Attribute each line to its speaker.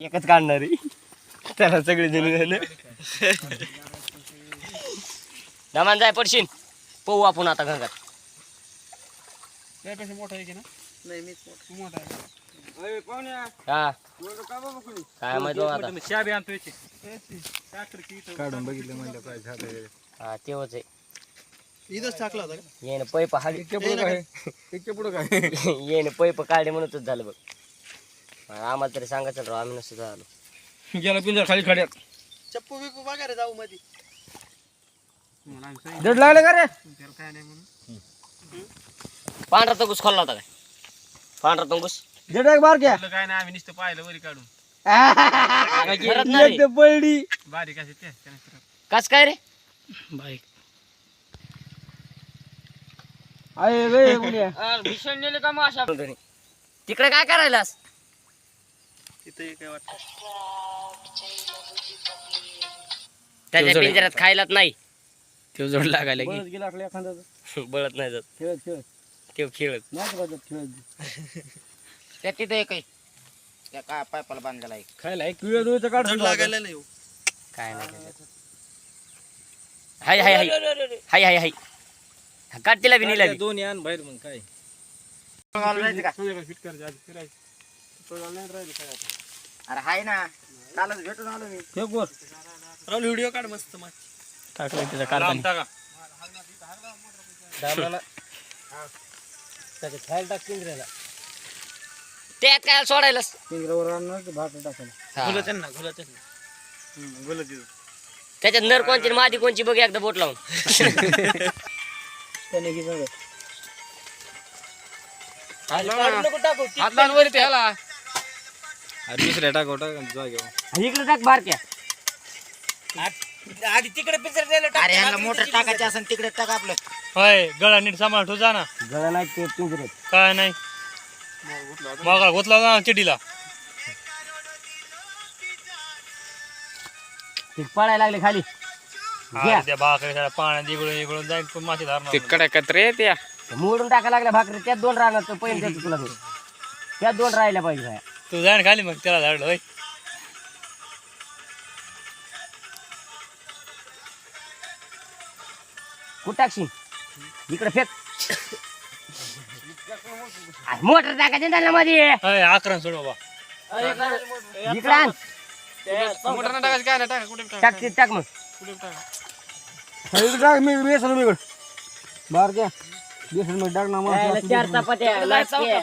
Speaker 1: एकच काढणार आहे त्याला सगळे जण दमान जाय पडशील पाहू आपण आता गंगात
Speaker 2: त्यापेक्षा मोठा आहे की ना
Speaker 3: नाही मीच
Speaker 2: मोठा आहे
Speaker 1: हा काय माहित बाबा आता
Speaker 2: शाबी आणतो याची
Speaker 4: काढून बघितलं म्हणलं काय झालं
Speaker 1: हा तेव्हाच आहे
Speaker 3: इथंच टाकला होता का
Speaker 1: येणं पैप हाडी
Speaker 4: इतक्या पुढं काय
Speaker 1: येणं पैप काढे म्हणतच झालं बघ आम्हाला तरी सांगायचं राव आम्ही नसतो आलो
Speaker 4: गेला पिंजर खाली खड्यात
Speaker 3: चप्पू बिप्पू बघा रे जाऊ मध्ये
Speaker 4: दड लागले का रे
Speaker 2: काय नाही म्हणून
Speaker 1: पांढरा तंगूस खोलला होता काय पांढरा तंगूस
Speaker 4: दड एक बार घ्या
Speaker 2: काय नाही आम्ही नुसतं पाहिलं वरी काढून
Speaker 1: खरंच नाही रे.
Speaker 4: एकदम पडली
Speaker 2: बारीक असे ते
Speaker 1: कस काय रे
Speaker 2: बाईक
Speaker 4: आहे रे मुल्या
Speaker 1: भीषण नेले का मग अशा तिकडे काय करायलास
Speaker 3: तिथे काय वाटतं
Speaker 1: त्याच्या पिंजऱ्यात खायलाच नाही
Speaker 2: तो जोड लागायला
Speaker 4: बळच गेला आपल्या एखाद्याचं
Speaker 1: बळत नाही जात
Speaker 4: खेळत खेळत
Speaker 1: ते खेळत
Speaker 4: नाही का खेळत
Speaker 5: त्या तिथे एक आहे त्या काय पायपाला बांधलेला आहे
Speaker 4: खायला एक पिवळ्या डोळीचं काढ
Speaker 3: धड लागायला नाही हो.
Speaker 1: काय नाही त्याच्यात. हाय हाय हाय हाय हाय हाय काट तिला बी निला बी.
Speaker 4: दोन्ही आण बाहेर मग काय
Speaker 2: फिट करायचं आधी फिरायचं नाही राहिलं काय आता.
Speaker 5: अरे हाय ना कालच भेटून आलो मी
Speaker 4: फेक वर
Speaker 3: राहुल व्हिडिओ काढ मस्त मग
Speaker 2: टाकलं त्याचा
Speaker 1: लांब टाका. दामाला त्याच्या खायला टाक पिंजऱ्याला त्यात काय सोडायलास
Speaker 4: पिंजऱ्यावर आणणार भात टाकायला
Speaker 1: हा.
Speaker 2: त्यांना घुलत
Speaker 1: त्याच्यात नर कोणची आणि मादी कोणची बघ एकदा बोट लावून
Speaker 4: त्याने की सगळं
Speaker 2: हात लावून वरी त्याला
Speaker 4: अरे दुसऱ्या टाकाव टाका जागेवर
Speaker 1: इकडे टाक बारक्या
Speaker 5: आधी तिकडे पिंजर अरे ह्याला मोटर टाकायचं असेल तिकडे टाक आपलं
Speaker 2: होय गळा नीट सांभाळ ठेव जा ना
Speaker 1: गळा नाही ते पिंजऱ्यात
Speaker 2: काय नाही मग गुतला जा चिडीला
Speaker 1: ते पडायला लागले खाली घ्या.
Speaker 2: त्या भाकरी पाण्यात इकडून इकडून जाईल पण मासे धरणार
Speaker 4: तिकडे कत्रे त्या
Speaker 1: मोडून टाकायला लागल्या भाकरी त्यात दोन राहणार तर पहिले देतो तुला मी. त्यात दोन राहिल्या पाहिजे बाया.
Speaker 2: तू जाण खाली मग त्याला झाडलं होय
Speaker 1: कुठं टाकशील इकडे फेक मोटर टाकायची ना त्याला मध्ये
Speaker 2: होय आकरण सोड बाबा
Speaker 1: इकडे आण
Speaker 2: मोटर नाही टाकायचं काय नाही टाका कुठे
Speaker 1: टाक ते टाक मग
Speaker 2: कुठे टाका
Speaker 4: इकडे टाक मी बेसन मी बार घ्या बेसन मी टाक ना
Speaker 1: चार चपात्या लाटके.